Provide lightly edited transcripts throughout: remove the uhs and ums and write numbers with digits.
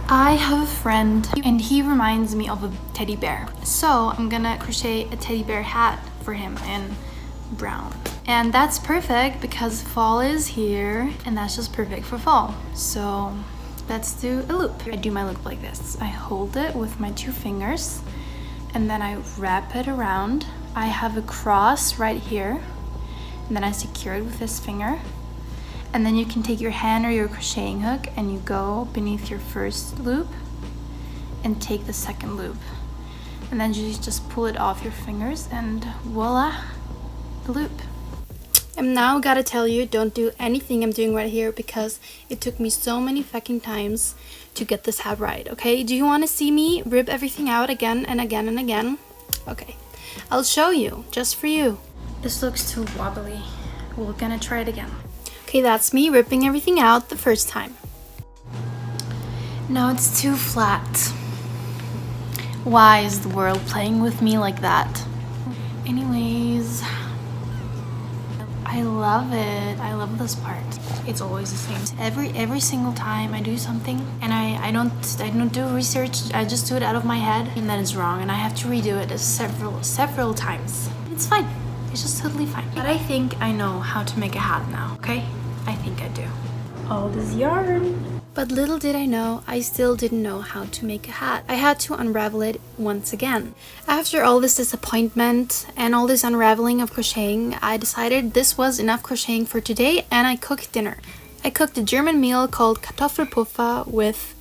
I have a friend and he reminds me of a teddy bear. So I'm gonna crochet a teddy bear hat for him in brown. And that's perfect because fall is here and that's just perfect for fall. So let's do a loop. I do my loop like this. I hold it with my 2 fingers and then I wrap it around. I have a cross right here and then I secure it with this finger. And then you can take your hand or your crocheting hook and you go beneath your first loop and take the second loop. And then you just pull it off your fingers and voila, the loop. And now gotta tell you, don't do anything I'm doing right here because it took me so many fucking times to get this hat right, okay? Do you wanna see me rip everything out again and again and again? Okay, I'll show you, just for you. This looks too wobbly. We're gonna try it again. Okay, that's me ripping everything out the first time. No, it's too flat. Why is the world playing with me like that? Anyways, I love it. I love this part. It's always the same. Every single time I do something and I don't do research, I just do it out of my head and then it's wrong and I have to redo it several times. It's fine. It's just totally fine. But I think I know how to make a hat now, okay? I think I do. All this yarn. But little did I know, I still didn't know how to make a hat. I had to unravel it once again. After all this disappointment and all this unraveling of crocheting, I decided this was enough crocheting for today and I cooked dinner. I cooked a German meal called Kartoffelpuffer with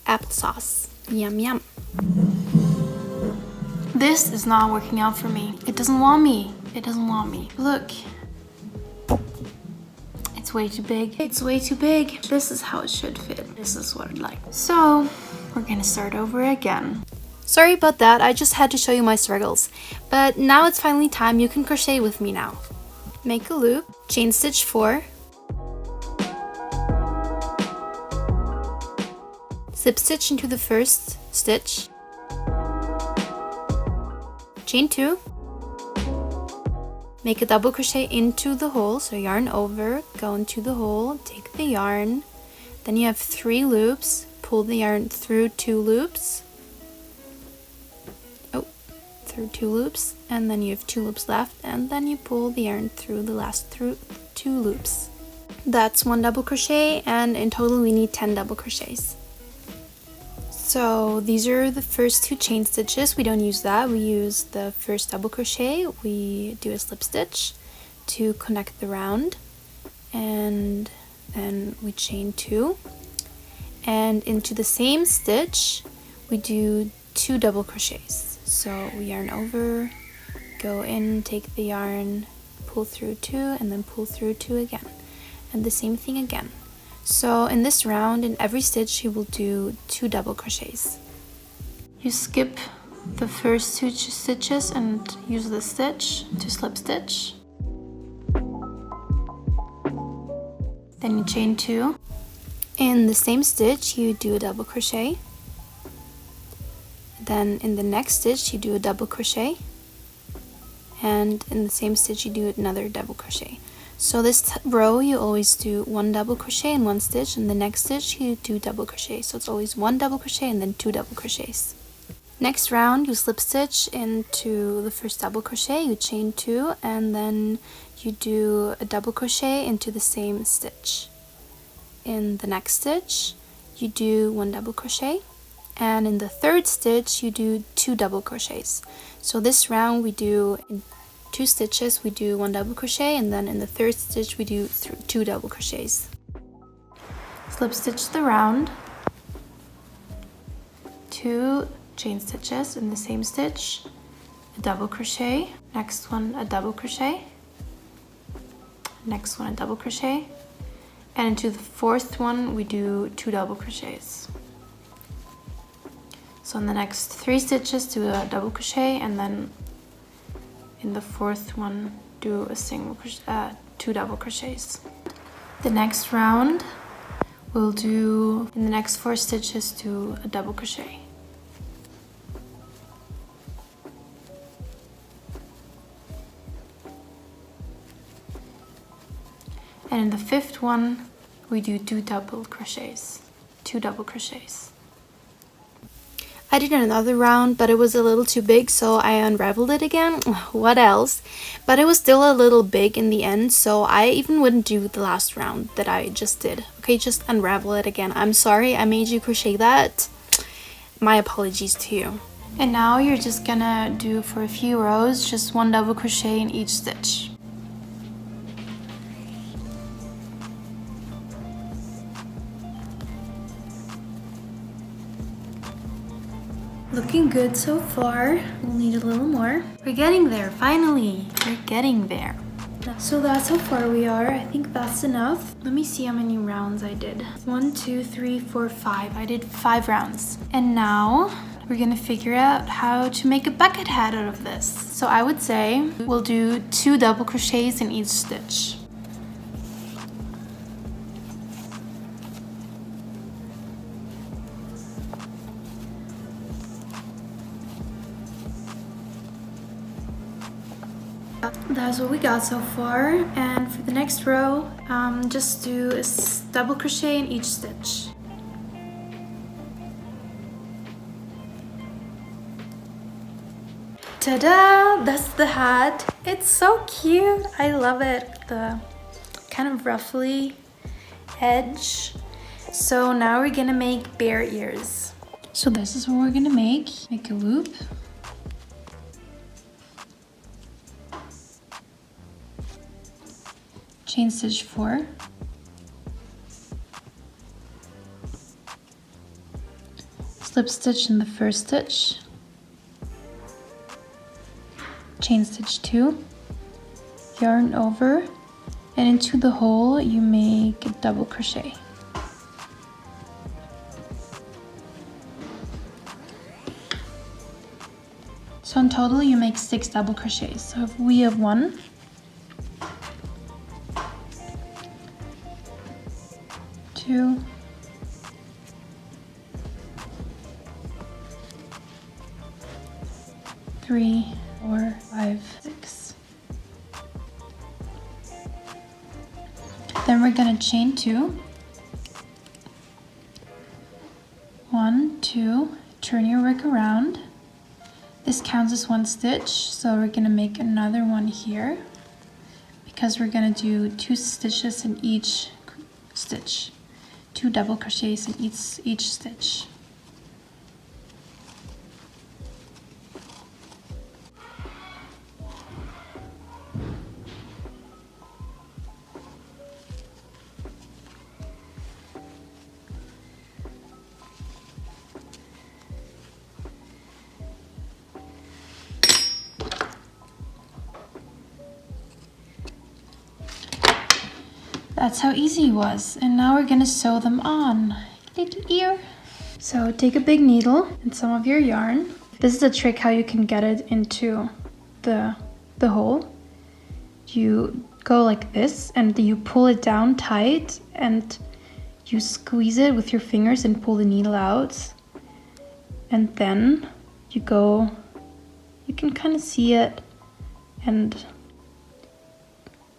applesauce. Yum yum. This is not working out for me. It doesn't want me. It doesn't want me. Look. It's way too big. It's way too big. This is how it should fit. This is what I'd like. So we're gonna start over again. Sorry about that. I just had to show you my struggles. But now it's finally time. You can crochet with me now. Make a loop. Chain stitch 4. Slip stitch into the first stitch. Chain 2. Make a double crochet into the hole, so yarn over, go into the hole, take the yarn, then you have 3 loops, pull the yarn through 2 loops, through 2 loops, and then you have 2 loops left, and then you pull the yarn through the last 2 loops. That's 1 double crochet, and in total we need 10 double crochets. So these are the first 2 chain stitches. We don't use that. We use the first double crochet. We do a slip stitch to connect the round and then we chain 2. And into the same stitch we do 2 double crochets. So we yarn over, go in, take the yarn, pull through 2 and then pull through 2 again. And the same thing again. So in this round, in every stitch, you will do 2 double crochets. You skip the first 2 stitches and use the stitch to slip stitch. Then you chain 2. In the same stitch, you do a double crochet. Then in the next stitch, you do a double crochet. And in the same stitch, you do another double crochet. So this row you always do 1 double crochet in 1 stitch, and the next stitch you do double crochet. So it's always 1 double crochet and then 2 double crochets. Next round you slip stitch into the first double crochet, you chain 2 and then you do a double crochet into the same stitch. In the next stitch you do 1 double crochet, and in the third stitch you do 2 double crochets. So this round we do in 2 stitches, we do 1 double crochet, and then in the third stitch we do 2 double crochets. Slip stitch the round, 2 chain stitches in the same stitch, a double crochet, next one a double crochet, next one a double crochet, and into the fourth one we do 2 double crochets. So in the next 3 stitches do a double crochet, and then in the fourth one do a 2 double crochets. The next round we'll do, in the next 4 stitches, do a double crochet. And in the fifth one we do 2 double crochets. I did another round, but it was a little too big, so I unraveled it again. What else? But it was still a little big in the end, so I even wouldn't do the last round that I just did. Okay, just unravel it again. I'm sorry I made you crochet that. My apologies to you. And now you're just gonna do for a few rows, just 1 double crochet in each stitch. Looking good so far. We'll need a little more. We're getting there, finally. We're getting there. So that's how far we are. I think that's enough. Let me see how many rounds I did. 1, 2, 3, 4, 5. I did 5 rounds. And now we're gonna figure out how to make a bucket hat out of this. So I would say we'll do 2 double crochets in each stitch. That's what we got so far, and for the next row, just do a double crochet in each stitch. Ta-da! That's the hat. It's so cute. I love it. The kind of ruffly edge. So now we're gonna make bear ears. So this is what we're gonna make. Make a loop. Chain stitch 4, slip stitch in the first stitch, chain stitch 2, yarn over, and into the hole you make a double crochet. So in total you make 6 double crochets. So if we have 1, 2, 3, 4, 5, 6. Then we're gonna chain 2. 1, 2, turn your work around. This counts as 1 stitch, so we're gonna make another one here because we're gonna do 2 stitches in each stitch. 2 double crochets in each stitch. That's how easy it was. And now we're gonna sew them on. Little ear. So take a big needle and some of your yarn. This is a trick how you can get it into the hole. You go like this and you pull it down tight and you squeeze it with your fingers and pull the needle out. And then you go, you can kind of see it, and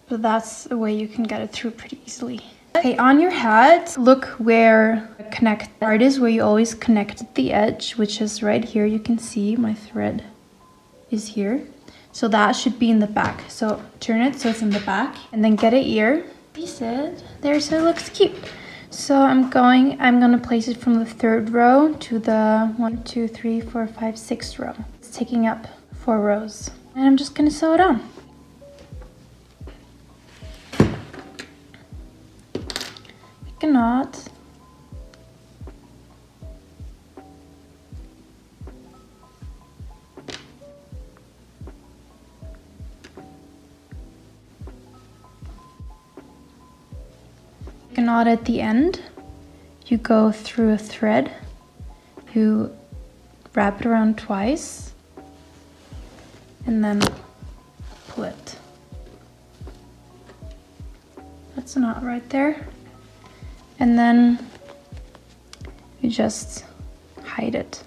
but that's a way you can get it through pretty easily. Okay, on your hat, look where the connect part is, where you always connect the edge, which is right here. You can see my thread is here. So that should be in the back. So turn it so it's in the back and then get an ear. Place it there so it looks cute. So I'm gonna place it from the 3rd row to the 1, 2, 3, 4, 5, 6th row. It's taking up 4 rows. And I'm just gonna sew it on. Make a knot. Make a knot at the end. You go through a thread. You wrap it around twice and then pull it. That's a knot right there. And then you just hide it.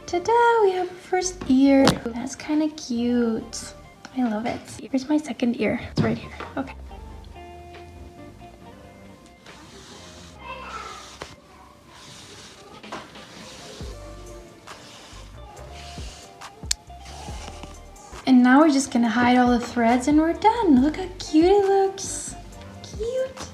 Ta-da! We have our first ear. That's kind of cute. I love it. Here's my second ear. It's right here. Okay. And now we're just gonna hide all the threads and we're done. Look how cute it looks. Cute.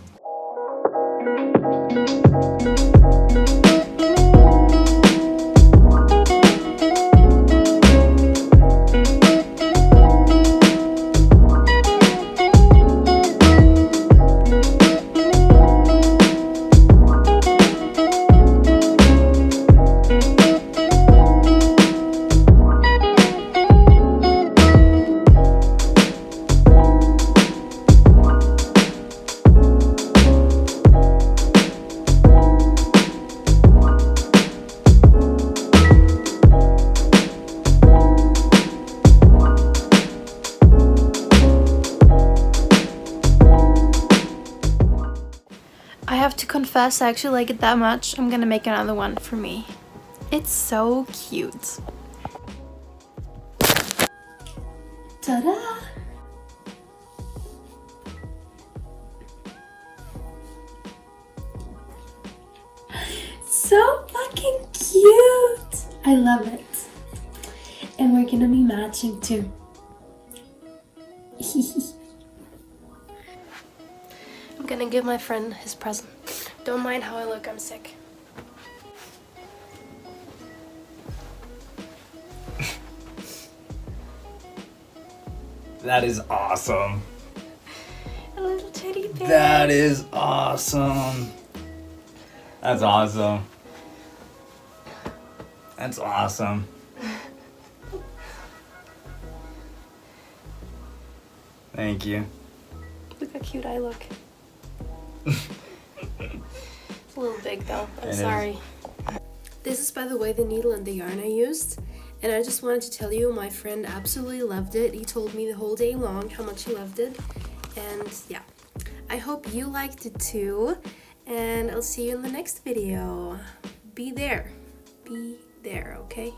I have to confess, I actually like it that much. I'm gonna make another one for me. It's so cute. Ta-da! So fucking cute! I love it. And we're gonna be matching too. I'm gonna give my friend his present. Don't mind how I look, I'm sick. That is awesome. A little teddy bear. That is awesome. That's awesome. That's awesome. Thank you. Look how cute I look. It's a little big though, I'm sorry. This is, by the way, the needle and the yarn I used. And I just wanted to tell you, my friend absolutely loved it. He told me the whole day long how much he loved it. And yeah, I hope you liked it too. And I'll see you in the next video. Be there, okay?